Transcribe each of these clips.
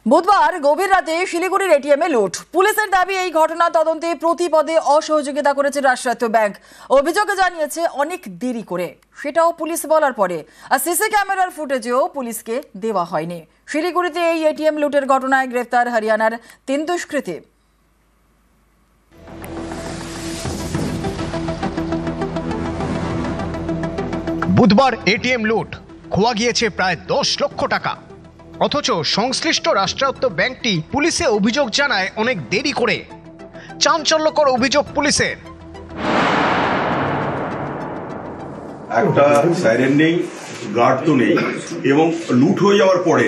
বুধবার গভীর রাতে শিলিগুড়ির এটিএমে লুট। পুলিশের দাবি এই ঘটনা তদন্তে প্রতি পদে অসহযোগিতা করেছে রাষ্ট্রায়ত্ত ব্যাংক। অভিযোগে জানিয়েছে অনেক দেরি করে, সেটাও পুলিশ বলার পরে। আর সিসি ক্যামেরার ফুটেজেও পুলিশকে দেওয়া হয়নি। শিলিগুড়িতে এই এটিএম লুটের ঘটনায় গ্রেফতার হরিয়ানার 3 দুষ্কৃতী। বুধবার এটিএম লুট, খোয়া গিয়েছে প্রায় 10 লক্ষ টাকা। অথচ সংশ্লিষ্ট রাষ্ট্রায়ত্ত ব্যাংকটি পুলিশে অভিযোগ জানায় অনেক দেরি করে। চাঞ্চল্যকর অভিযোগ পুলিশের। একটা সাইরেন নেই, গার্ড তো নেই, এবং লুট হয়ে যাওয়ার পরে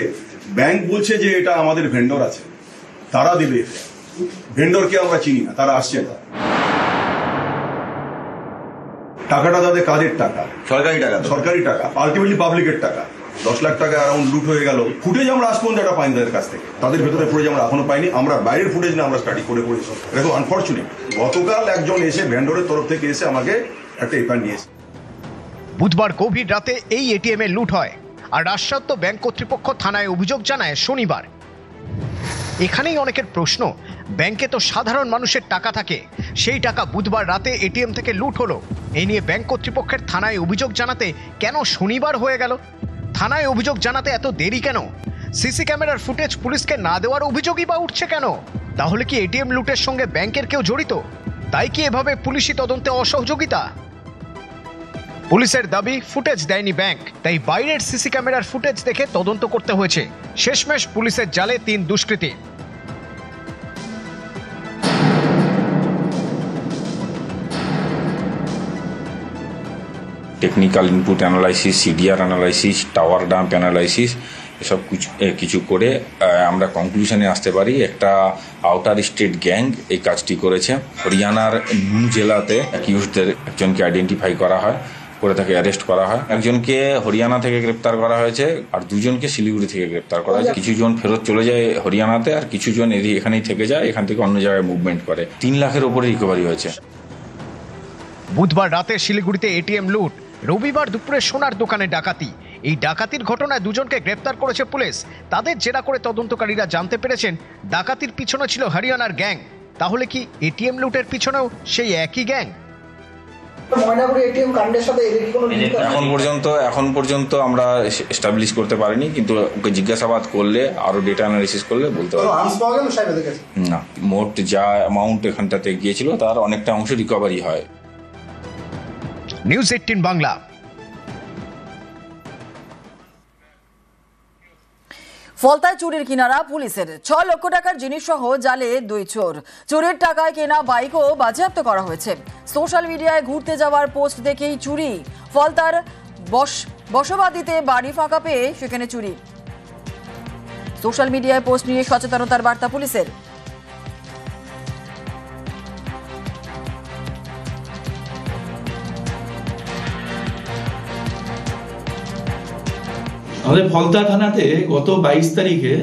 ব্যাংক বলছে যে এটা আমাদের ভেন্ডর আছে, তারা দেবে। ভেন্ডরকে আমরা চিনি না, তারা আসছে না। টাকাটা তাদের কাজের টাকা, সরকারি টাকা, আলটিমেটলি পাবলিকের টাকা। 10 লাখ টাকা অ্যারাউন্ড লুট হয়ে গেল। ফুটেজ আমরা আজ পর্যন্ত একটা পাইনি তাদের কাছ থেকে। তাদের ভেতরে ফুটেজ আমরা এখনো পাইনি। আমরা বাইরের ফুটেজ না, আমরা স্টাডি করে করেছি। দেখো, আনফর্চুনেট, গতকাল একজন এসে ভেন্ডরের তরফ থেকে এসে আমাকে একটা এফআইআর নিয়েছে। বুধবার গভীর রাতে এই এটিএম এ লুট হয়, আর রাষ্ট্রায়ত্ত ব্যাংক কর্তৃপক্ষ থানায় অভিযোগ জানায় শনিবার। এখানেই অনেকের প্রশ্ন, ব্যাংকে তো সাধারণ মানুষের টাকা থাকে, সেই টাকা বুধবার রাতে এটিএম থেকে লুট হলো। এই নিয়ে ব্যাংক কর্তৃপক্ষের থানায় অভিযোগ জানাতে কেন শনিবার হয়ে গেল? থানায় অভিযোগ জানাতে এত দেরি কেন? সিসি ক্যামেরার ফুটেজ পুলিশকে না দেওয়ার অভিযোগই বা উঠছে কেন? তাহলে কি এটিএম লুটের সঙ্গে ব্যাংকের কেউ জড়িত? তাই কি এভাবে পুলিশি তদন্তে অসহযোগিতা? পুলিশের দাবি ফুটেজ দেয়নি ব্যাংক, তাই বাইরের সিসি ক্যামেরার ফুটেজ দেখে তদন্ত করতে হয়েছে। শেষমেশ পুলিশের জালে 3 দুষ্কৃতী। Technical input analysis, CDR analysis, tower dump analysis, এসব কিছু করে আমরা কনক্লুশনে আসতে পারি একটা আউটার স্টেট গ্যাং এই কাজটি করেছে। হরিয়ানার নু জেলাতে অ্যাকিউজদের একজনকে আইডেন্টিফাই করা হয়, করে তাকে অ্যারেস্ট করা হয়। একজনকে হরিয়ানা থেকে গ্রেপ্তার করা হয়েছে, আর 2 জনকে শিলিগুড়ি থেকে গ্রেপ্তার করা হয়েছে। কিছু জন ফেরত চলে যায় হরিয়ানাতে, আর কিছু জন এখানেই থেকে যায়, এখান থেকে অন্য জায়গায় মুভমেন্ট করে। 3 লাখের উপরে রিকভারি হয়েছে। বুধবার রাতে শিলিগুড়িতে এটিএম লুট, রবিবার দুপুরে সোনার দোকানে ডাকাতি। এই ডাকাতির ঘটনায় 2 জনকে গ্রেপ্তার করেছে পুলিশ। তাদের জেরা করে তদন্তকারীরা জানতে পেরেছেন ডাকাতির পিছনে ছিল হরিয়ানার গ্যাং। তাহলে কি এটিএম লুটের পিছনেও সেই একই গ্যাং? এখন পর্যন্ত আমরা এস্টাবলিশ করতে পারিনি, কিন্তু ওকে জিজ্ঞাসাবাদ করলে, আরো ডেটা অ্যানালিসিস করলে বলতে পারবো। না, মোট যা অ্যামাউন্ট এখানটাতে গিয়েছিল তার অনেকটা অংশ রিকভারি হয়। নিউজ 18 বাংলা। ফলতায় চুরির কিনারা পুলিশের। 6 লক্ষ টাকার জিনিস সহ জালে 2 চোর। চোরের টাকায় কেনা বাইকও বাজেয়াপ্ত করা হয়েছে। সোশ্যাল মিডিয়ায় ঘুরতে যাওয়ার পোস্ট দেখেই চুরি। ফলতার বসবাদিতে বাড়ি ফাঁকা পেয়ে সেখানে চুরি। সোশ্যাল মিডিয়ায় পোস্ট নিয়ে সচেতনতার বার্তা পুলিশের। আমাদের ফলতা থানাতে গত 22 তারিখে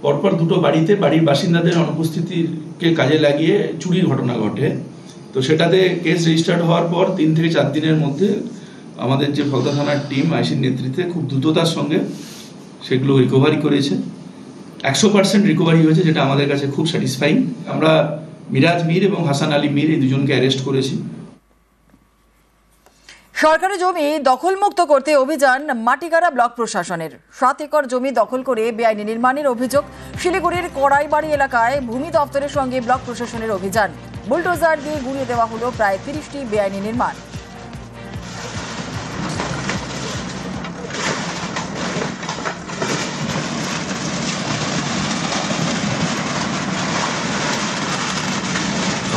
পরপর 2টো বাড়িতে বাড়ির বাসিন্দাদের অনুপস্থিতিকে কাজে লাগিয়ে চুরির ঘটনা ঘটে। তো সেটাতে কেস রেজিস্টার্ড হওয়ার পর 3 থেকে 4 দিনের মধ্যে আমাদের যে ফলতা থানার টিম আইসির নেতৃত্বে খুব দ্রুততার সঙ্গে সেগুলো রিকভারি করেছে। 100% রিকভারি হয়েছে, যেটা আমাদের কাছে খুব স্যাটিসফাইং। আমরা মিরাজ মীর এবং হাসান আলী মীর এই 2 জনকে অ্যারেস্ট করেছি। সরকারি জমি দখলমুক্ত করতে অভিযান মাটিগাড়া ব্লক প্রশাসনের। 7 একর জমি দখল করে বেআইনি নির্মাণের অভিযোগ। শিলিগুড়ির কড়াইবাড়ি এলাকায় ভূমি দপ্তরের সঙ্গে ব্লক প্রশাসনের অভিযান। বুলডোজার দিয়ে গুঁড়িয়ে দেওয়া হলো প্রায় 30টি বেআইনি নির্মাণ।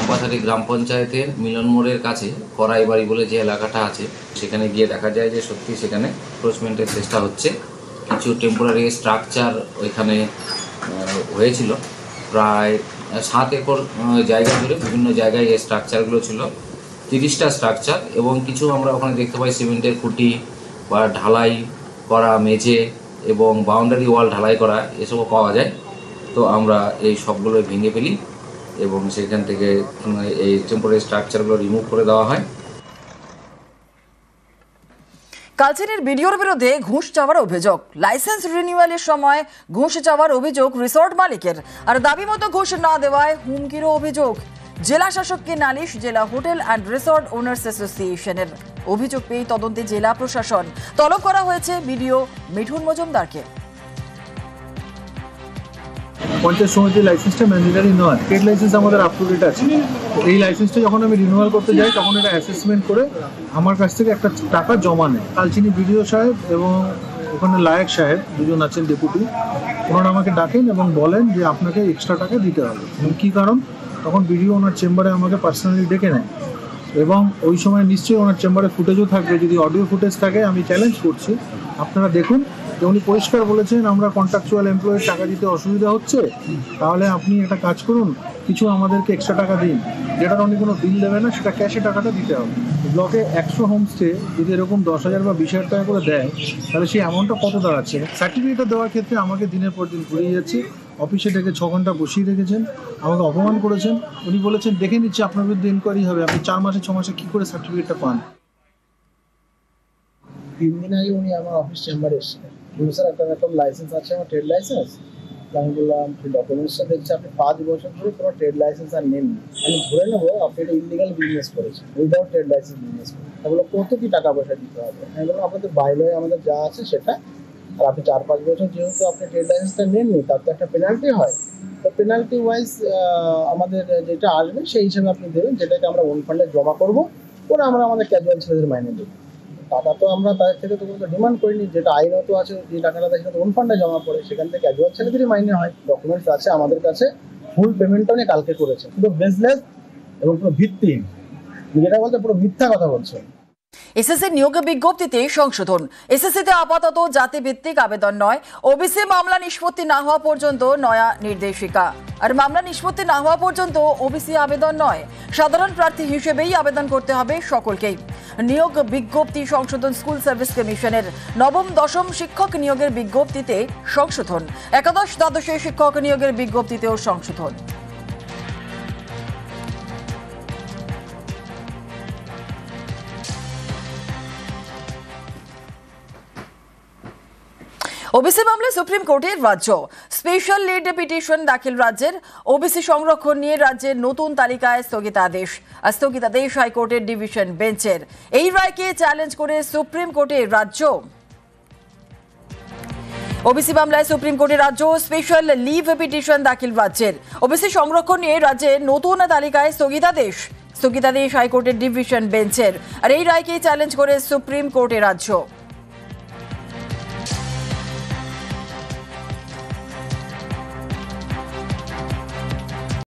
চম্পাছড়ি গ্রাম পঞ্চায়েতের মিলন মোড়ের কাছে কড়াইবাড়ি বলে যে এলাকাটা আছে, সেখানে গিয়ে দেখা যায় যে সত্যি সেখানে এনক্রোচমেন্টের চেষ্টা হচ্ছে। কিছু টেম্পোরারি স্ট্রাকচার ওইখানে হয়েছিল, প্রায় 7 একর জায়গা জুড়ে বিভিন্ন জায়গায় এই স্ট্রাকচারগুলো ছিল। 30টা স্ট্রাকচার, এবং কিছু আমরা ওখানে দেখতে পাই সিমেন্টের খুঁটি বা ঢালাই করা মেঝে এবং বাউন্ডারি ওয়াল ঢালাই করা এসবও পাওয়া যায়। তো আমরা এই সবগুলো ভেঙে ফেলি এবং সেখান থেকে এই টেম্পোরারি স্ট্রাকচারগুলো রিমুভ করে দেওয়া হয়। কালচিনির ভিডিওর বিরুদ্ধে ঘুষ চাওয়ার অভিযোগ। লাইসেন্স রিনিউয়ালের সময় ঘুষ চাওয়ার অভিযোগ রিসর্ট মালিকের, আর দাবি মতো ঘুষ না দেওয়ায় হুমকিরও অভিযোগ। জেলা শাসককে নালিশ জেলা হোটেল অ্যান্ড রিসর্ট ওনার্স অ্যাসোসিয়েশনের। অভিযোগ পেয়ে তদন্তে জেলা প্রশাসন। তলব করা হয়েছে বিডিও মিঠুন মজুমদারকে। পঞ্চায়েত সমিতির লাইসেন্সটা ম্যান্ডেটারি নয়, ট্রেড লাইসেন্স আমাদের আপ টু ডেট আছে। এই লাইসেন্সটা যখন আমি রিনিউয়াল করতে যাই তখন এটা অ্যাসেসমেন্ট করে আমার কাছ থেকে একটা টাকা জমা নেয়। কালচিনি বিডিও সাহেব এবং ওখানে লায়েক সাহেব দুজন আছেন ডেপুটি, ওনারা আমাকে ডাকেন এবং বলেন যে আপনাকে এক্সট্রা টাকা দিতে হবে। এবং কী কারণ, তখন বিডিও ওনার চেম্বারে আমাকে পার্সোনালি ডেকে নেয় এবং ওই সময় নিশ্চয়ই ওনার চেম্বারে ফুটেজও থাকবে। যদি অডিও ফুটেজ থাকে আমি চ্যালেঞ্জ করছি, আপনারা দেখুন যে উনি পরিষ্কার বলেছেন আমরা কন্ট্রাকচুয়াল এমপ্লয়ের টাকা দিতে অসুবিধা হচ্ছে, তাহলে আপনি একটা কাজ করুন, কিছু আমাদেরকে এক্সট্রা টাকা দিন, যেটার উনি কোনো বিল দেবে না, সেটা ক্যাশে টাকাটা দিতে হবে। ব্লকে 100 হোমস্টে যদি এরকম 10,000 বা 20,000 টাকা করে দেয়, তাহলে সেই অ্যামাউন্টটা কত দাঁড়াচ্ছে? সার্টিফিকেটটা দেওয়ার ক্ষেত্রে আমাকে দিনের পর দিন ঘুরিয়ে যাচ্ছে। অফিসে ডেকে 6 ঘন্টা বসিয়ে রেখেছেন, আমাকে অপমান করেছেন। উনি বলেছেন দেখে নিচ্ছে আপনার বিরুদ্ধে ইনকোয়ারি হবে, আপনি 4 মাসে 6 মাসে কী করে সার্টিফিকেটটা পান? 3 দিন আগে উনি আমার অফিস চেম্বারে এসেছিলেন। স্যার আপনার একটা লাইসেন্স আছে, আমার ট্রেড লাইসেন্স। আমি বললাম ডকুমেন্টসটা দেখছি আপনি 5 বছর ধরে কোনো ট্রেড লাইসেন্স আর নেননি, আমি ধরে নেবো আপনি এটা ইলিগাল বিজনেস করেছেন, উইদাউট ট্রেড লাইসেন্স বিজনেস করেন। আমি বললাম কত কি টাকা পয়সা দিতে হবে? আমি বললাম আপনাদের বাইরে আমাদের যা আছে সেটা, আর আপনি 4-5 বছর যেহেতু আপনি ট্রেড লাইসেন্সটা নেননি তার তো একটা পেনাল্টি হয়, তো পেনাল্টি ওয়াইজ আমাদের যেটা আসবে সেই হিসেবে আপনি দেবেন, যেটাকে আমরা ওন ফান্ডে জমা করবো, ওরা আমরা আমাদের ক্যাজুয়াল ছেলেদের মাইনে দেবো। টাকা তো আমরা তাদের থেকে তো কোনো ডিমান্ড করিনি, যেটা আইনত আছে যে টাকাটা সেটা তো ওন ফান্ডে জমা পড়ে, সেখান থেকে ক্যাজুয়াল ছেলেদেরই মাইনে হয়। ডকুমেন্টস আছে আমাদের কাছে, ফুল পেমেন্টটা উনি কালকে করেছে। পুরো বেসলেস এবং পুরো ভিত্তিহীন, যেটা বলতে পুরো মিথ্যা কথা বলছে। এসএসসি নিয়োগ বিজ্ঞপ্তিতে সংশোধন। এসএসসিতে আপাতত জাতিভিত্তিক আবেদন নয়, ওবিসি মামলা নিষ্পত্তি না হওয়া পর্যন্ত নয়া নির্দেশিকা। আর মামলা নিষ্পত্তি না হওয়া পর্যন্ত ওবিসি আবেদন নয়, সাধারণ প্রার্থী হিসেবেই আবেদন করতে হবে সকলকেই। নিয়োগ বিজ্ঞপ্তি সংশোধন। স্কুল সার্ভিস কমিশনের নবম-দশম শিক্ষক নিয়োগের বিজ্ঞপ্তিতে সংশোধন। একাদশ-দ্বাদশে শিক্ষক নিয়োগের বিজ্ঞপ্তিতেও সংশোধন। ওবিসি মামলায় সুপ্রিম কোর্টের রাজ্য। স্পেশাল লিড পিটিশন দাখিল রাজ্যের। ওবিসি সংরক্ষণ নিয়ে রাজ্যের নতুন তালিকায় স্থগিতাদেশ। আর স্থগিতাদেশ হাইকোর্টের ডিভিশন বেঞ্চের। এই রায়কে চ্যালেঞ্জ করে সুপ্রিম কোর্টের রাজ্য। ওবিসি মামলায় সুপ্রিম কোর্টের রাজ্য। স্পেশাল লিভ পিটিশন দাখিল রাজ্যের। ওবিসি সংরক্ষণ নিয়ে রাজ্যের নতুন তালিকায় স্থগিতাদেশ। স্থগিতাদেশ হাইকোর্টের ডিভিশন বেঞ্চের। আর এই রায়কে চ্যালেঞ্জ করে সুপ্রিম কোর্টের রাজ্য।